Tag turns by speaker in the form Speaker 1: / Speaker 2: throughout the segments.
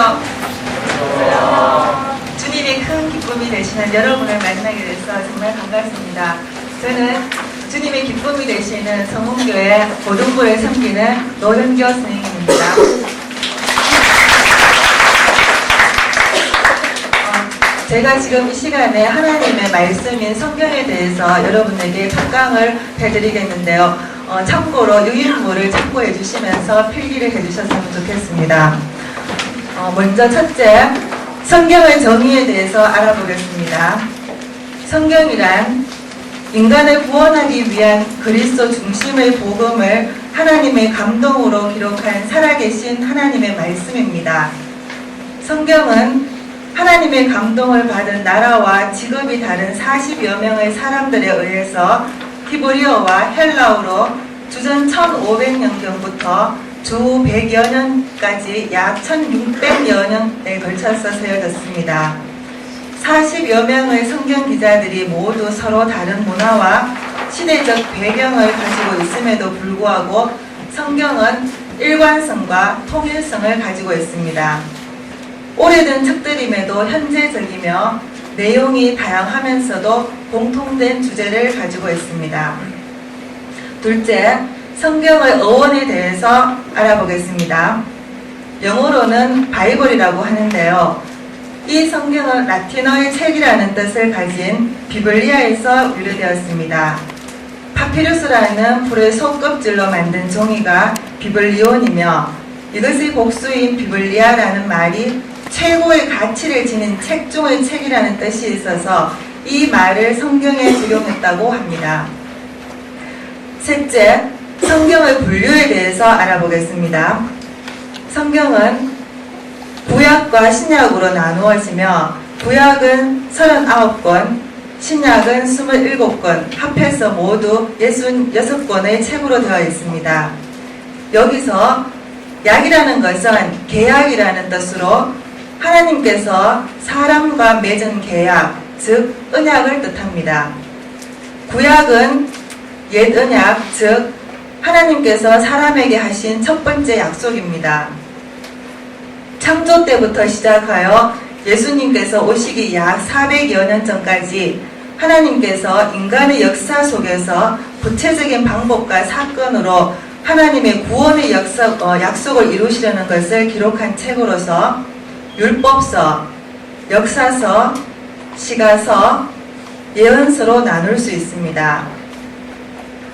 Speaker 1: 안녕하세요. 주님이 큰 기쁨이 되시는 여러분을 만나게 돼서 정말 반갑습니다. 저는 주님의 기쁨이 되시는 성문교회 고등부를 섬기는 노현교 선생님입니다. 제가 지금 이 시간에 하나님의 말씀인 성경에 대해서 여러분에게 작강을 해드리겠는데요. 참고로 유인물을 참고해 주시면서 필기를 해주셨으면 좋겠습니다. 먼저 첫째, 성경의 정의에 대해서 알아보겠습니다. 성경이란 인간을 구원하기 위한 그리스도 중심의 복음을 하나님의 감동으로 기록한 살아계신 하나님의 말씀입니다. 성경은 하나님의 감동을 받은 나라와 직업이 다른 40여 명의 사람들에 의해서 히브리어와 헬라어로 주전 1500년경부터 주 100여 년까지 약 1600여 년에 걸쳐서 세워졌습니다. 40여 명의 성경 기자들이 모두 서로 다른 문화와 시대적 배경을 가지고 있음에도 불구하고 성경은 일관성과 통일성을 가지고 있습니다. 오래된 책들임에도 현재적이며 내용이 다양하면서도 공통된 주제를 가지고 있습니다. 둘째, 성경의 어원에 대해서 알아보겠습니다. 영어로는 바이블이라고 하는데요. 이 성경은 라틴어의 책이라는 뜻을 가진 비블리아에서 유래되었습니다. 파피루스라는 풀의 속껍질로 만든 종이가 비블리온이며 이것의 복수인 비블리아라는 말이 최고의 가치를 지닌 책 중의 책이라는 뜻이 있어서 이 말을 성경에 적용했다고 합니다. 셋째, 성경의 분류에 대해서 알아보겠습니다. 성경은 구약과 신약으로 나누어지며 구약은 39권, 신약은 27권, 합해서 모두 66권의 책으로 되어 있습니다. 여기서 약이라는 것은 계약이라는 뜻으로 하나님께서 사람과 맺은 계약, 즉 언약을 뜻합니다. 구약은 옛 언약, 즉 하나님께서 사람에게 하신 첫 번째 약속입니다. 창조 때부터 시작하여 예수님께서 오시기 약 400여 년 전까지 하나님께서 인간의 역사 속에서 구체적인 방법과 사건으로 하나님의 구원의 약속을 이루시려는 것을 기록한 책으로서 율법서, 역사서, 시가서, 예언서로 나눌 수 있습니다.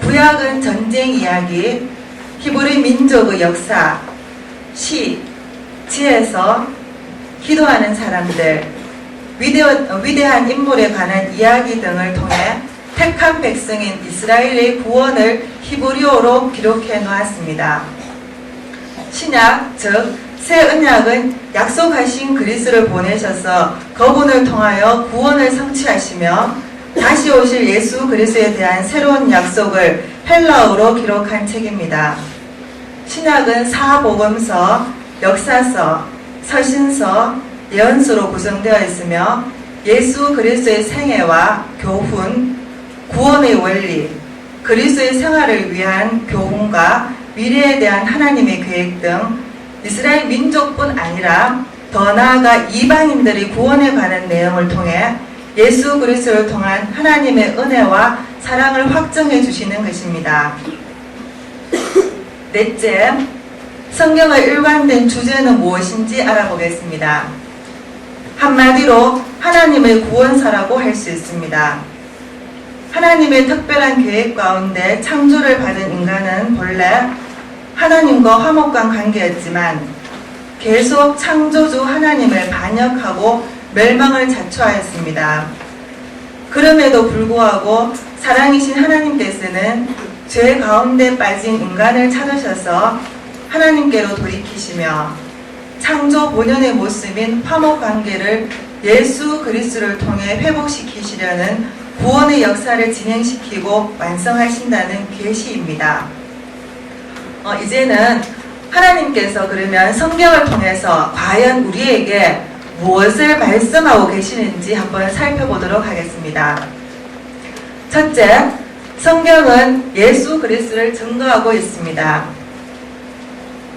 Speaker 1: 구약은 전쟁 이야기, 히브리 민족의 역사, 시, 지혜서, 기도하는 사람들, 위대한 인물에 관한 이야기 등을 통해 택한 백성인 이스라엘의 구원을 히브리어로 기록해 놓았습니다. 신약, 즉 새 언약은 약속하신 그리스도를 보내셔서 그분을 통하여 구원을 성취하시며 다시 오실 예수 그리스도에 대한 새로운 약속을 헬라어로 기록한 책입니다. 신약은 사복음서, 역사서, 서신서, 예언서로 구성되어 있으며 예수 그리스도의 생애와 교훈, 구원의 원리, 그리스도의 생활을 위한 교훈과 미래에 대한 하나님의 계획 등 이스라엘 민족뿐 아니라 더 나아가 이방인들의 구원에 관한 내용을 통해 예수 그리스도를 통한 하나님의 은혜와 사랑을 확정해 주시는 것입니다. 넷째, 성경의 일관된 주제는 무엇인지 알아보겠습니다. 한마디로 하나님의 구원사라고 할 수 있습니다. 하나님의 특별한 계획 가운데 창조를 받은 인간은 본래 하나님과 화목한 관계였지만 계속 창조주 하나님을 반역하고 멸망을 자초하였습니다. 그럼에도 불구하고 사랑이신 하나님께서는 죄 가운데 빠진 인간을 찾으셔서 하나님께로 돌이키시며 창조 본연의 모습인 화목 관계를 예수 그리스도를 통해 회복시키시려는 구원의 역사를 진행시키고 완성하신다는 계시입니다. 이제는 하나님께서 그러면 성경을 통해서 과연 우리에게 무엇을 말씀하고 계시는지 한번 살펴보도록 하겠습니다. 첫째, 성경은 예수 그리스도를 증거하고 있습니다.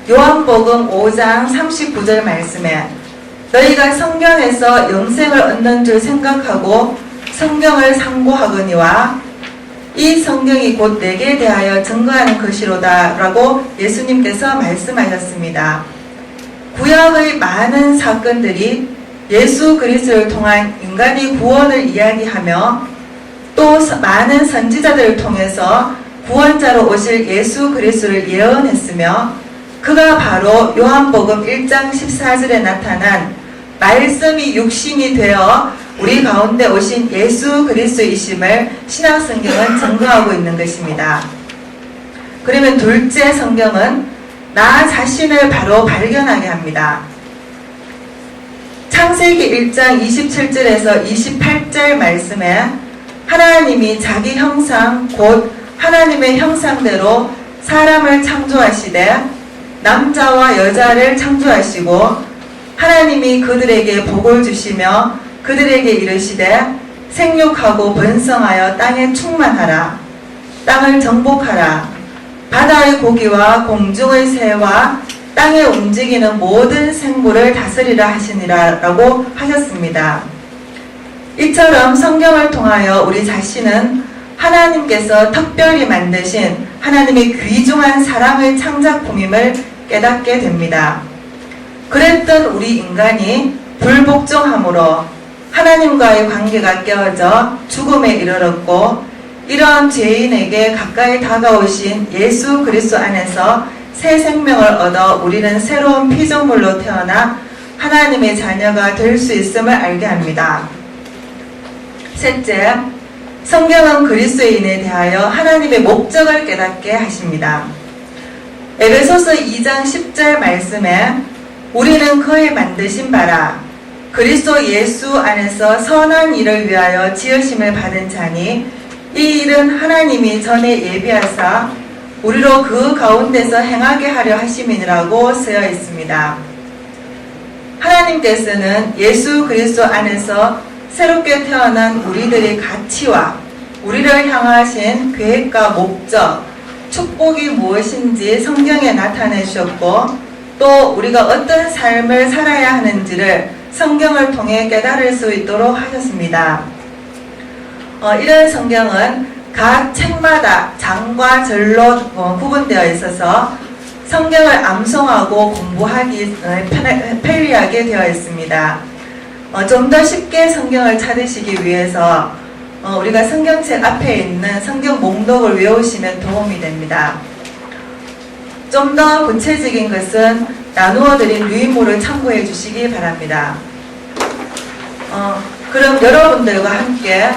Speaker 1: 요한복음 5장 39절 말씀에 너희가 성경에서 영생을 얻는 줄 생각하고 성경을 상고하거니와 이 성경이 곧 내게 대하여 증거하는 것이로다 라고 예수님께서 말씀하셨습니다. 구약의 많은 사건들이 예수 그리스도를 통한 인간의 구원을 이야기하며 또 많은 선지자들을 통해서 구원자로 오실 예수 그리스도를 예언했으며 그가 바로 요한복음 1장 14절에 나타난 말씀이 육신이 되어 우리 가운데 오신 예수 그리스도이심을 신약성경은 증거하고 있는 것입니다. 그러면 둘째 성경은 나 자신을 바로 발견하게 합니다. 창세기 1장 27절에서 28절 말씀에 하나님이 자기 형상 곧 하나님의 형상대로 사람을 창조하시되 남자와 여자를 창조하시고 하나님이 그들에게 복을 주시며 그들에게 이르시되 생육하고 번성하여 땅에 충만하라. 땅을 정복하라. 바다의 고기와 공중의 새와 땅에 움직이는 모든 생물을 다스리라 하시니라 라고 하셨습니다. 이처럼 성경을 통하여 우리 자신은 하나님께서 특별히 만드신 하나님의 귀중한 사랑의 창작품임을 깨닫게 됩니다. 그랬던 우리 인간이 불복종함으로 하나님과의 관계가 깨어져 죽음에 이르렀고 이러한 죄인에게 가까이 다가오신 예수 그리스도 안에서 새 생명을 얻어 우리는 새로운 피조물로 태어나 하나님의 자녀가 될 수 있음을 알게 합니다. 셋째, 성경은 그리스도인에 대하여 하나님의 목적을 깨닫게 하십니다. 에베소서 2장 10절 말씀에 우리는 그의 만드신 바라 그리스도 예수 안에서 선한 일을 위하여 지으심을 받은 자니 이 일은 하나님이 전에 예비하사 우리로 그 가운데서 행하게 하려 하심이라고 쓰여 있습니다. 하나님께서는 예수 그리스도 안에서 새롭게 태어난 우리들의 가치와 우리를 향하신 계획과 목적, 축복이 무엇인지 성경에 나타내 주셨고 또 우리가 어떤 삶을 살아야 하는지를 성경을 통해 깨달을 수 있도록 하셨습니다. 이런 성경은 각 책마다 장과 절로 구분되어 있어서 성경을 암송하고 공부하기 편리하게 되어 있습니다. 좀 더 쉽게 성경을 찾으시기 위해서 우리가 성경책 앞에 있는 성경 목록을 외우시면 도움이 됩니다. 좀 더 구체적인 것은 나누어 드린 유인물을 참고해 주시기 바랍니다. 그럼 여러분들과 함께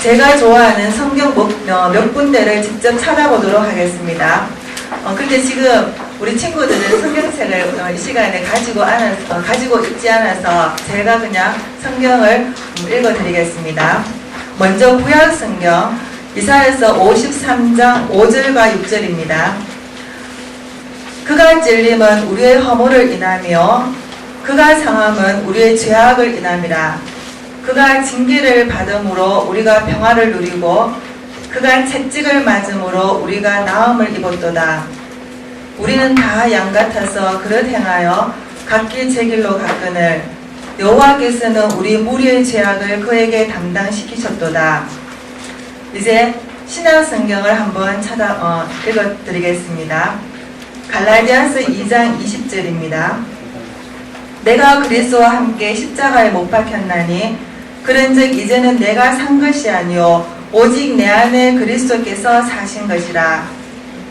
Speaker 1: 제가 좋아하는 성경 몇 군데를 직접 찾아보도록 하겠습니다. 근데 지금 우리 친구들은 성경책을 이 시간에 가지고 있지 않아서 제가 그냥 성경을 읽어드리겠습니다. 먼저 구약 성경 이사야서 53장 5절과 6절입니다. 그가 찔림은 우리의 허물을 인하며 그가 상함은 우리의 죄악을 인함이라. 그가 징계를 받음으로 우리가 평화를 누리고 그가 채찍을 맞음으로 우리가 나음을 입었도다. 우리는 다 양 같아서 그릇 행하여 각기 제 길로 갔거늘 여호와께서는 우리 무리의 죄악을 그에게 담당시키셨도다. 이제 신약 성경을 한번 읽어드리겠습니다. 갈라디아서 2장 20절입니다. 내가 그리스도와 함께 십자가에 못 박혔나니 그런즉 이제는 내가 산 것이 아니요 오직 내 안에 그리스도께서 사신 것이라.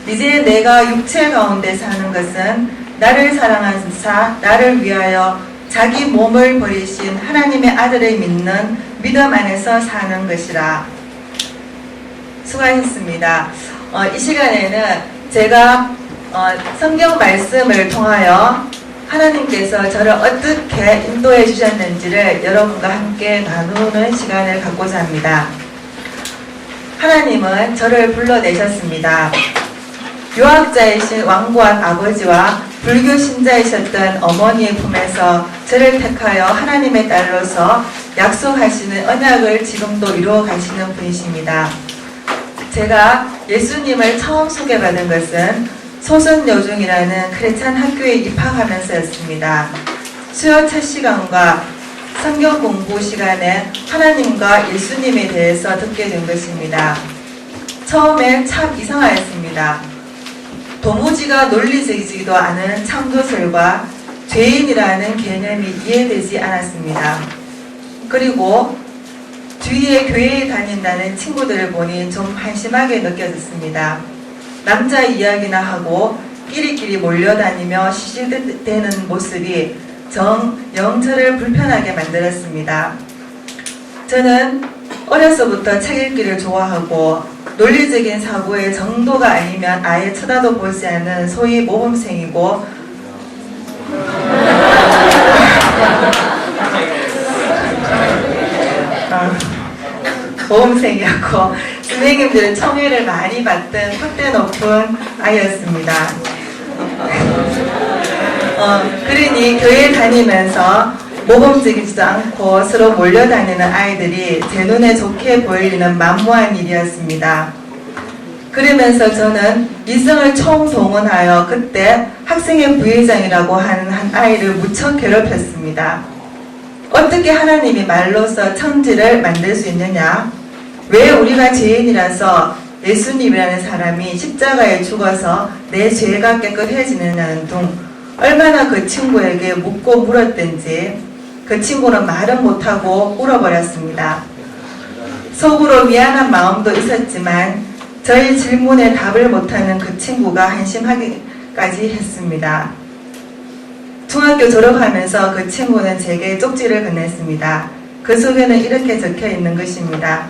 Speaker 1: 이제 내가 육체 가운데 사는 것은 나를 사랑하사 나를 위하여 자기 몸을 버리신 하나님의 아들을 믿는 믿음 안에서 사는 것이라. 수고하셨습니다. 이 시간에는 제가 성경 말씀을 통하여 하나님께서 저를 어떻게 인도해 주셨는지를 여러분과 함께 나누는 시간을 갖고자 합니다. 하나님은 저를 불러내셨습니다. 유학자이신 완고한 아버지와 불교 신자이셨던 어머니의 품에서 저를 택하여 하나님의 딸로서 약속하시는 언약을 지금도 이루어 가시는 분이십니다. 제가 예수님을 처음 소개받은 것은 소선여중이라는 크리스찬 학교에 입학하면서였습니다. 수요 첫 시간과 성경 공부 시간에 하나님과 예수님에 대해서 듣게 된 것입니다. 처음에 참 이상하였습니다. 도무지가 논리적이지도 않은 창조설과 죄인이라는 개념이 이해되지 않았습니다. 그리고 주위에 교회에 다닌다는 친구들을 보니 좀 한심하게 느껴졌습니다. 남자 이야기나 하고 끼리끼리 몰려다니며 시시대는 모습이 영 저를 불편하게 만들었습니다. 저는 어려서부터 책 읽기를 좋아하고 논리적인 사고의 정도가 아니면 아예 쳐다도 보지 않는 소위 모범생이고 모범생이었고 선생님들의 청회를 많이 받던 콧대 높은 아이였습니다. 그러니 교회 다니면서 모범적이지도 않고 서로 몰려다니는 아이들이 제 눈에 좋게 보이는 만무한 일이었습니다. 그러면서 저는 이성을 총동원하여 그때 학생회 부회장이라고 하는 한 아이를 무척 괴롭혔습니다. 어떻게 하나님이 말로서 천지를 만들 수 있느냐? 왜 우리가 죄인이라서 예수님이라는 사람이 십자가에 죽어서 내 죄가 깨끗해지느냐는 등 얼마나 그 친구에게 묻고 물었든지 그 친구는 말은 못하고 울어버렸습니다. 속으로 미안한 마음도 있었지만 저희 질문에 답을 못하는 그 친구가 한심하기까지 했습니다. 중학교 졸업하면서 그 친구는 제게 쪽지를 건넸습니다. 그 속에는 이렇게 적혀 있는 것입니다.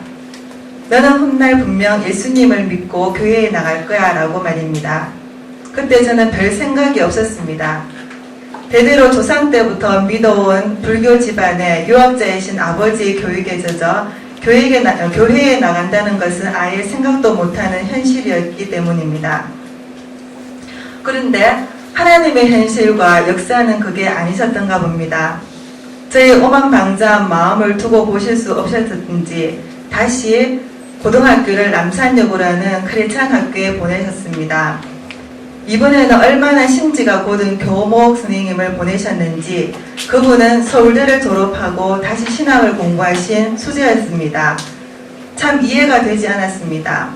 Speaker 1: 너는 훗날 분명 예수님을 믿고 교회에 나갈 거야 라고 말입니다. 그때 저는 별 생각이 없었습니다. 대대로 조상 때부터 믿어온 불교 집안의 유학자이신 아버지의 교육에 젖어 교회에 나간다는 것은 아예 생각도 못하는 현실이었기 때문입니다. 그런데 하나님의 현실과 역사는 그게 아니셨던가 봅니다. 저희 오만방자한 마음을 두고 보실 수 없었든지 다시 고등학교를 남산여고라는 크리스찬 학교에 보내셨습니다. 이번에는 얼마나 심지가 곧은 교목 선생님을 보내셨는지 그분은 서울대를 졸업하고 다시 신학을 공부하신 수재였습니다. 참 이해가 되지 않았습니다.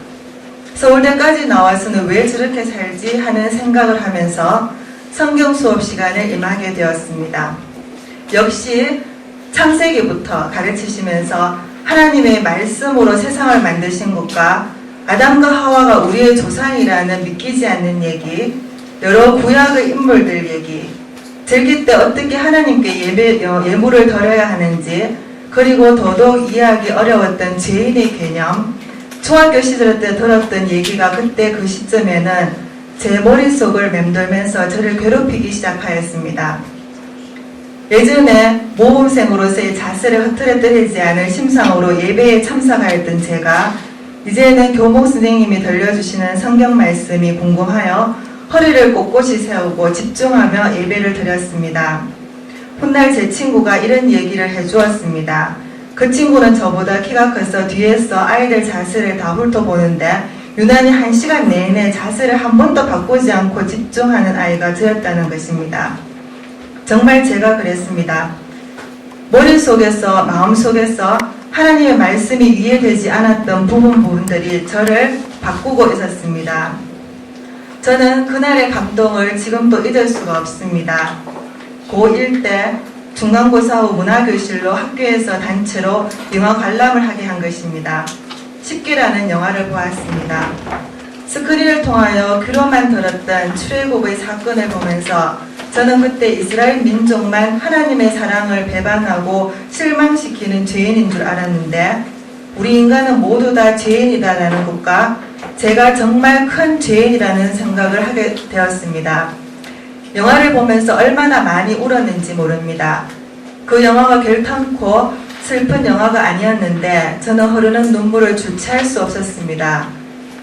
Speaker 1: 서울대까지 나와서는 왜 저렇게 살지 하는 생각을 하면서 성경 수업 시간을 임하게 되었습니다. 역시 창세기부터 가르치시면서 하나님의 말씀으로 세상을 만드신 것과 아담과 하와가 우리의 조상이라는 믿기지 않는 얘기, 여러 구약의 인물들 얘기, 절기 때 어떻게 하나님께 예물을 드려야 하는지, 그리고 더더욱 이해하기 어려웠던 죄인의 개념, 중학교 시절 때 들었던 얘기가 그때 그 시점에는 제 머릿속을 맴돌면서 저를 괴롭히기 시작하였습니다. 예전에 모범생으로서의 자세를 흐트러뜨리지 않을 심상으로 예배에 참석하였던 제가 이제는 교목 선생님이 들려주시는 성경 말씀이 궁금하여 허리를 꼿꼿이 세우고 집중하며 예배를 드렸습니다. 훗날 제 친구가 이런 얘기를 해주었습니다. 그 친구는 저보다 키가 커서 뒤에서 아이들 자세를 다 훑어보는데 유난히 1시간 내내 자세를 한 번도 바꾸지 않고 집중하는 아이가 되었다는 것입니다. 정말 제가 그랬습니다. 머릿속에서 마음속에서 하나님의 말씀이 이해되지 않았던 부분들이 저를 바꾸고 있었습니다. 저는 그날의 감동을 지금도 잊을 수가 없습니다. 고1 때 중간고사 후 문화교실로 학교에서 단체로 영화 관람을 하게 한 것입니다. 10기라는 영화를 보았습니다. 스크린을 통하여 귀로만 들었던 출애굽의 사건을 보면서 저는 그때 이스라엘 민족만 하나님의 사랑을 배반하고 실망시키는 죄인인 줄 알았는데 우리 인간은 모두 다 죄인이다라는 것과 제가 정말 큰 죄인이라는 생각을 하게 되었습니다. 영화를 보면서 얼마나 많이 울었는지 모릅니다. 그 영화가 결탄코 슬픈 영화가 아니었는데 저는 흐르는 눈물을 주체할 수 없었습니다.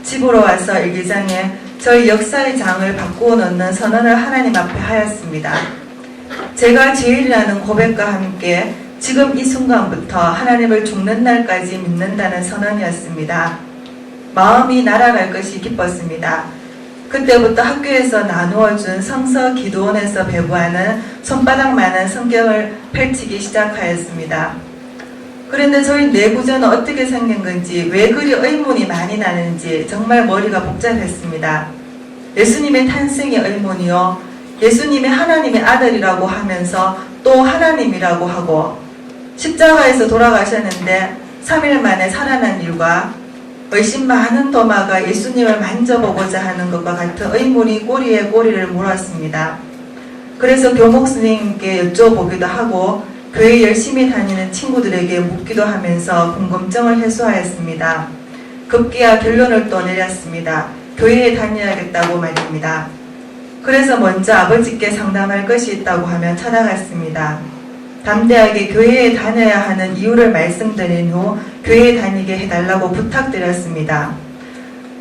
Speaker 1: 집으로 와서 일기장에 저희 역사의 장을 바꾸어 놓는 선언을 하나님 앞에 하였습니다. 제가 죄인이라는 고백과 함께 지금 이 순간부터 하나님을 죽는 날까지 믿는다는 선언이었습니다. 마음이 날아갈 것이 기뻤습니다. 그때부터 학교에서 나누어준 성서 기도원에서 배부하는 손바닥만한 성경을 펼치기 시작하였습니다. 그런데 저희 내구조는 어떻게 생긴 건지, 왜 그리 의문이 많이 나는지 정말 머리가 복잡했습니다. 예수님의 탄생이 의문이요, 예수님이 하나님의 아들이라고 하면서 또 하나님이라고 하고, 십자가에서 돌아가셨는데 3일 만에 살아난 일과 의심 많은 도마가 예수님을 만져보고자 하는 것과 같은 의문이 꼬리에 꼬리를 물었습니다. 그래서 교목 선생님께 여쭤보기도 하고 교회 열심히 다니는 친구들에게 묻기도 하면서 궁금증을 해소하였습니다. 급기야 결론을 또 내렸습니다. 교회에 다녀야겠다고 말입니다. 그래서 먼저 아버지께 상담할 것이 있다고 하며 찾아갔습니다. 담대하게 교회에 다녀야 하는 이유를 말씀드린 후 교회에 다니게 해달라고 부탁드렸습니다.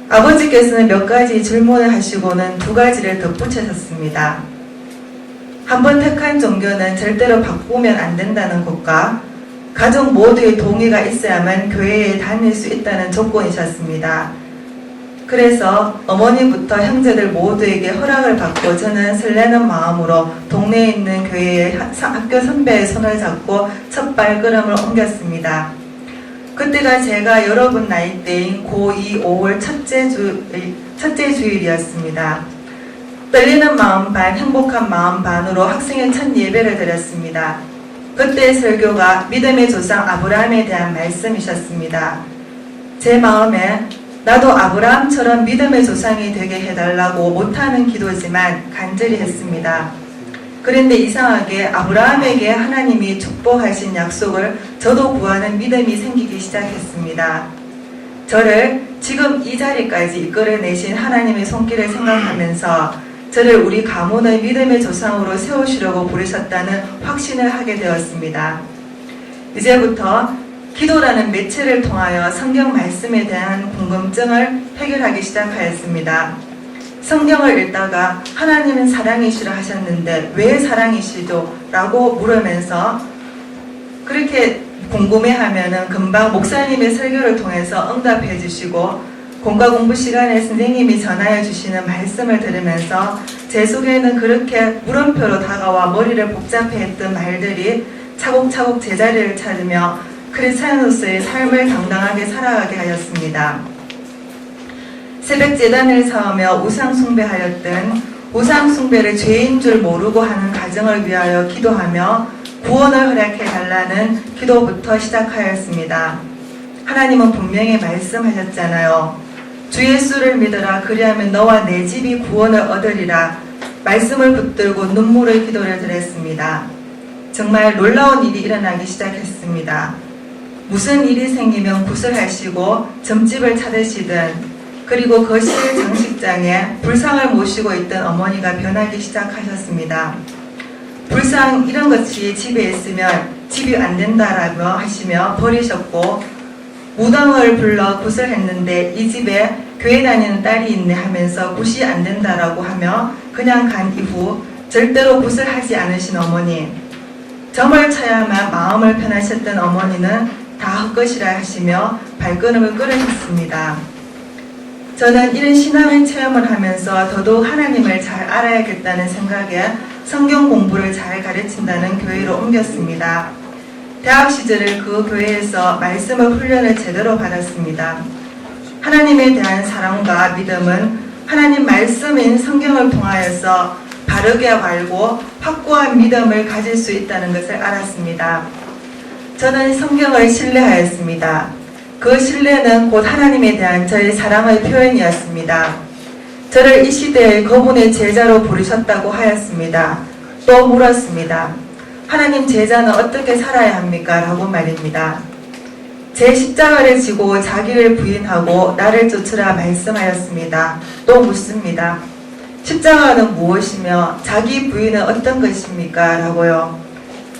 Speaker 1: 아버지께서는 몇 가지 질문을 하시고는 2가지를 덧붙이셨습니다. 한번 택한 종교는 절대로 바꾸면 안 된다는 것과 가족 모두의 동의가 있어야만 교회에 다닐 수 있다는 조건이셨습니다. 그래서 어머니부터 형제들 모두에게 허락을 받고 저는 설레는 마음으로 동네에 있는 교회의 학교 선배의 손을 잡고 첫 발걸음을 옮겼습니다. 그때가 제가 여러분 나이대인 고2 5월 첫째 주일이었습니다. 떨리는 마음 반, 행복한 마음 반으로 학생의 첫 예배를 드렸습니다. 그때의 설교가 믿음의 조상 아브라함에 대한 말씀이셨습니다. 제 마음에 나도 아브라함처럼 믿음의 조상이 되게 해달라고 못하는 기도지만 간절히 했습니다. 그런데 이상하게 아브라함에게 하나님이 축복하신 약속을 저도 구하는 믿음이 생기기 시작했습니다. 저를 지금 이 자리까지 이끌어내신 하나님의 손길을 생각하면서 저를 우리 가문의 믿음의 조상으로 세우시려고 부르셨다는 확신을 하게 되었습니다. 이제부터 기도라는 매체를 통하여 성경 말씀에 대한 궁금증을 해결하기 시작하였습니다. 성경을 읽다가 하나님은 사랑이시라 하셨는데 왜 사랑이시죠? 라고 물으면서 그렇게 궁금해하면은 금방 목사님의 설교를 통해서 응답해 주시고 공과 공부 시간에 선생님이 전하여 주시는 말씀을 들으면서 제 속에는 그렇게 물음표로 다가와 머리를 복잡해했던 말들이 차곡차곡 제자리를 찾으며 크리스찬으로서의 삶을 당당하게 살아가게 하였습니다. 새벽 제단을 사오며 우상 숭배하였던 우상 숭배를 죄인 줄 모르고 하는 가정을 위하여 기도하며 구원을 허락해 달라는 기도부터 시작하였습니다. 하나님은 분명히 말씀하셨잖아요. 주 예수를 믿어라 그리하면 너와 내 집이 구원을 얻으리라. 말씀을 붙들고 눈물의 기도를 드렸습니다. 정말 놀라운 일이 일어나기 시작했습니다. 무슨 일이 생기면 굿을 하시고 점집을 찾으시든 그리고 거실 장식장에 불상을 모시고 있던 어머니가 변하기 시작하셨습니다. 불상 이런 것이 집에 있으면 집이 안 된다라고 하시며 버리셨고 무당을 불러 굿을 했는데 이 집에 교회 다니는 딸이 있네 하면서 굿이 안 된다라고 하며 그냥 간 이후 절대로 굿을 하지 않으신 어머니, 점을 쳐야만 마음을 편하셨던 어머니는 다 헛것이라 하시며 발걸음을 끊으셨습니다. 저는 이런 신앙의 체험을 하면서 더더욱 하나님을 잘 알아야겠다는 생각에 성경 공부를 잘 가르친다는 교회로 옮겼습니다. 대학 시절을 그 교회에서 말씀의 훈련을 제대로 받았습니다. 하나님에 대한 사랑과 믿음은 하나님 말씀인 성경을 통하여서 바르게 알고 확고한 믿음을 가질 수 있다는 것을 알았습니다. 저는 성경을 신뢰하였습니다. 그 신뢰는 곧 하나님에 대한 저의 사랑의 표현이었습니다. 저를 이 시대의 그분의 제자로 부르셨다고 하였습니다. 또 물었습니다. 하나님 제자는 어떻게 살아야 합니까? 라고 말입니다. 제 십자가를 지고 자기를 부인하고 나를 쫓으라 말씀하였습니다. 또 묻습니다. 십자가는 무엇이며 자기 부인은 어떤 것입니까? 라고요.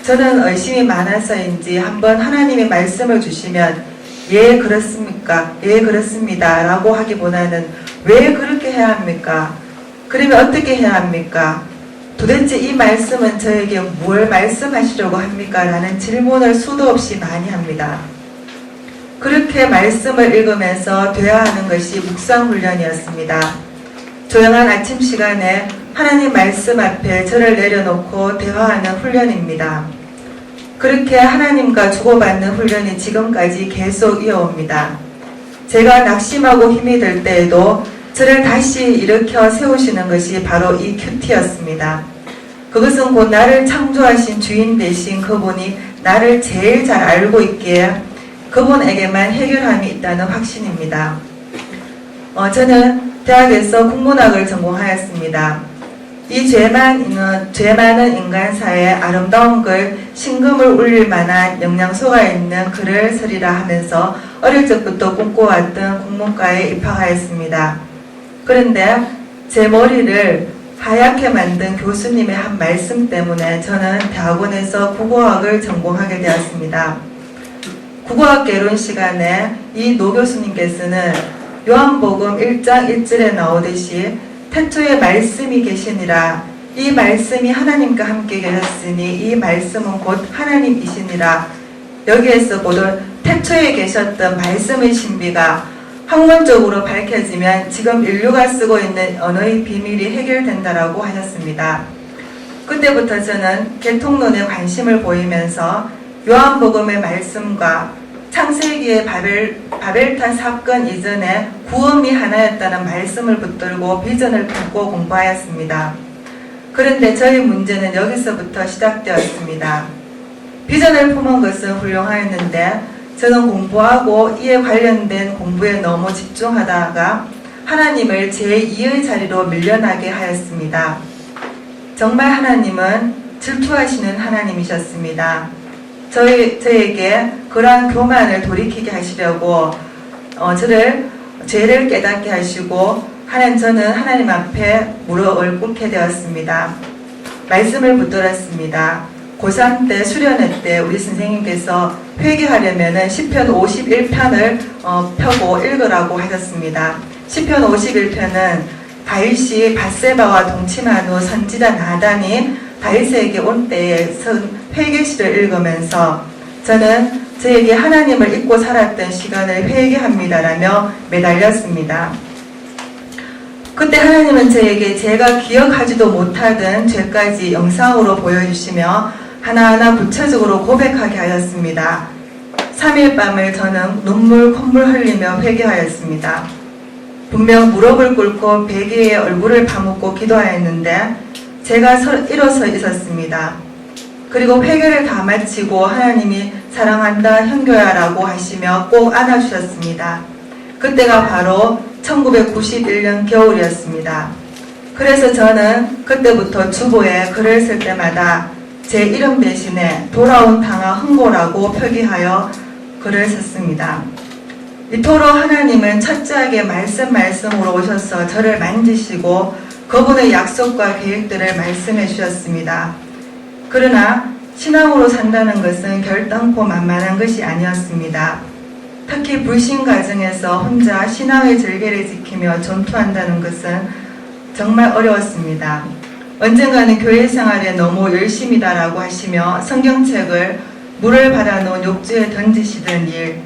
Speaker 1: 저는 의심이 많아서인지 한번 하나님의 말씀을 주시면 예 그렇습니까? 예 그렇습니다 라고 하기보다는 왜 그렇게 해야 합니까? 그러면 어떻게 해야 합니까? 도대체 이 말씀은 저에게 뭘 말씀하시려고 합니까? 라는 질문을 수도 없이 많이 합니다. 그렇게 말씀을 읽으면서 돼야 하는 것이 묵상훈련이었습니다. 조용한 아침 시간에 하나님 말씀 앞에 저를 내려놓고 대화하는 훈련입니다. 그렇게 하나님과 주고받는 훈련이 지금까지 계속 이어옵니다. 제가 낙심하고 힘이 들 때에도 저를 다시 일으켜 세우시는 것이 바로 이 큐티였습니다. 그것은 곧 나를 창조하신 주인 되신 그분이 나를 제일 잘 알고 있기에 그분에게만 해결함이 있다는 확신입니다. 저는 대학에서 국문학을 전공하였습니다. 이 죄 많은 인간사에 아름다운 글, 심금을 울릴 만한 영양소가 있는 글을 쓰리라 하면서 어릴 적부터 꿈꿔왔던 국문과에 입학하였습니다. 그런데 제 머리를 하얗게 만든 교수님의 한 말씀 때문에 저는 대학원에서 국어학을 전공하게 되었습니다. 국어학 개론 시간에 이 노 교수님께서는 요한복음 1장 1절에 나오듯이 태초에 말씀이 계시니라. 이 말씀이 하나님과 함께 계셨으니 이 말씀은 곧 하나님이시니라. 여기에서 보던 태초에 계셨던 말씀의 신비가 학문적으로 밝혀지면 지금 인류가 쓰고 있는 언어의 비밀이 해결된다라고 하셨습니다. 그때부터 저는 개통론에 관심을 보이면서 요한복음의 말씀과 창세기의 바벨탑 사건 이전에 구원이 하나였다는 말씀을 붙들고 비전을 품고 공부하였습니다. 그런데 저희 문제는 여기서부터 시작되었습니다. 비전을 품은 것은 훌륭하였는데 저는 공부하고 이에 관련된 공부에 너무 집중하다가 하나님을 제2의 자리로 밀려나게 하였습니다. 정말 하나님은 질투하시는 하나님이셨습니다. 저에게 그러한 교만을 돌이키게 하시려고 저를 죄를 깨닫게 하시고 저는 하나님 앞에 무릎을 꿇게 되었습니다. 말씀을 붙들었습니다. 고3 때 수련회 때 우리 선생님께서 회개하려면 시편 51편을 펴고 읽으라고 하셨습니다. 시편 51편은 다윗이 밧세바와 동침한 후 선지자 나단이 다윗에게 온 때에 회개시를 읽으면서 저는 저에게 하나님을 잊고 살았던 시간을 회개합니다라며 매달렸습니다. 그때 하나님은 저에게 제가 기억하지도 못하던 죄까지 영상으로 보여주시며 하나하나 구체적으로 고백하게 하였습니다. 3일 밤을 저는 눈물 콧물 흘리며 회개하였습니다. 분명 무릎을 꿇고 베개에 얼굴을 파묻고 기도하였는데 제가 일어서 있었습니다. 그리고 회개를 다 마치고 하나님이 사랑한다 현교야 라고 하시며 꼭 안아주셨습니다. 그때가 바로 1991년 겨울이었습니다. 그래서 저는 그때부터 주보에 글을 쓸 때마다 제 이름 대신에 돌아온 당화 흥고라고 표기하여 글을 썼습니다. 이토록 하나님은 철저하게 말씀으로 오셔서 저를 만지시고 그분의 약속과 계획들을 말씀해 주셨습니다. 그러나 신앙으로 산다는 것은 결단코 만만한 것이 아니었습니다. 특히 불신 가정에서 혼자 신앙의 절개를 지키며 전투한다는 것은 정말 어려웠습니다. 언젠가는 교회 생활에 너무 열심이다라고 하시며 성경책을 물을 받아놓은 욕조에 던지시던 일,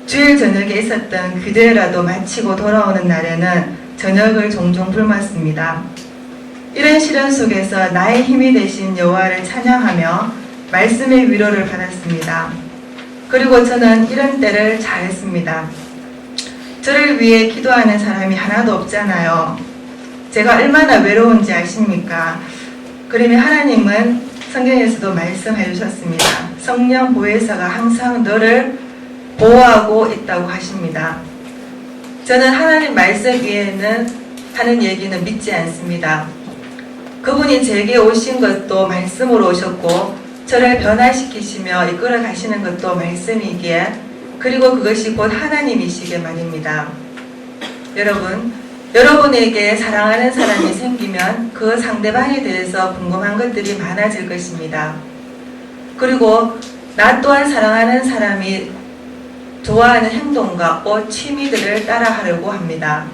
Speaker 1: 주일 저녁에 있었던 규대라도 마치고 돌아오는 날에는 저녁을 종종 굶었습니다. 이런 시련 속에서 나의 힘이 되신 여호와를 찬양하며 말씀의 위로를 받았습니다. 그리고 저는 이런 때를 잘했습니다. 저를 위해 기도하는 사람이 하나도 없잖아요. 제가 얼마나 외로운지 아십니까? 그러면 하나님은 성경에서도 말씀해 주셨습니다. 성령 보혜사가 항상 너를 보호하고 있다고 하십니다. 저는 하나님 말씀 위에는 하는 얘기는 믿지 않습니다. 그분이 제게 오신 것도 말씀으로 오셨고 저를 변화시키시며 이끌어 가시는 것도 말씀이기에 그리고 그것이 곧 하나님이시게 말입니다. 여러분에게 사랑하는 사람이 생기면 그 상대방에 대해서 궁금한 것들이 많아질 것입니다. 그리고 나 또한 사랑하는 사람이 좋아하는 행동과 취미들을 따라하려고 합니다.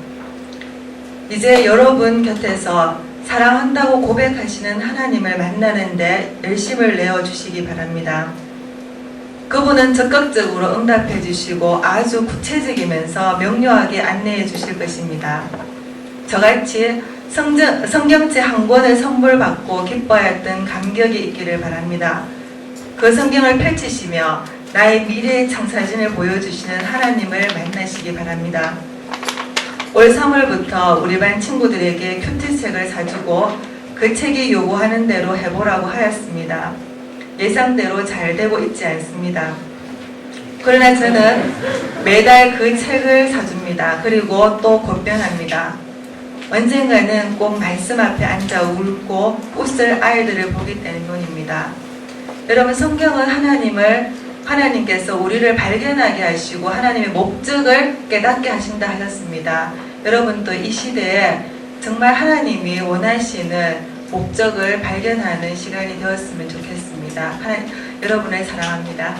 Speaker 1: 이제 여러분 곁에서 사랑한다고 고백하시는 하나님을 만나는데 열심을 내어주시기 바랍니다. 그분은 적극적으로 응답해 주시고 아주 구체적이면서 명료하게 안내해 주실 것입니다. 저같이 성경책 한 권을 선물 받고 기뻐하였던 감격이 있기를 바랍니다. 그 성경을 펼치시며 나의 미래의 청사진을 보여주시는 하나님을 만나시기 바랍니다. 올 3월부터 우리 반 친구들에게 큐티책을 사주고 그 책이 요구하는 대로 해보라고 하였습니다. 예상대로 잘 되고 있지 않습니다. 그러나 저는 매달 그 책을 사줍니다. 그리고 또 god변합니다. 언젠가는 꼭 말씀 앞에 앉아 울고 웃을 아이들을 보기 때문입니다. 여러분, 성경은 하나님께서 우리를 발견하게 하시고 하나님의 목적을 깨닫게 하신다 하셨습니다. 여러분도 이 시대에 정말 하나님이 원하시는 목적을 발견하는 시간이 되었으면 좋겠습니다. 여러분을 사랑합니다.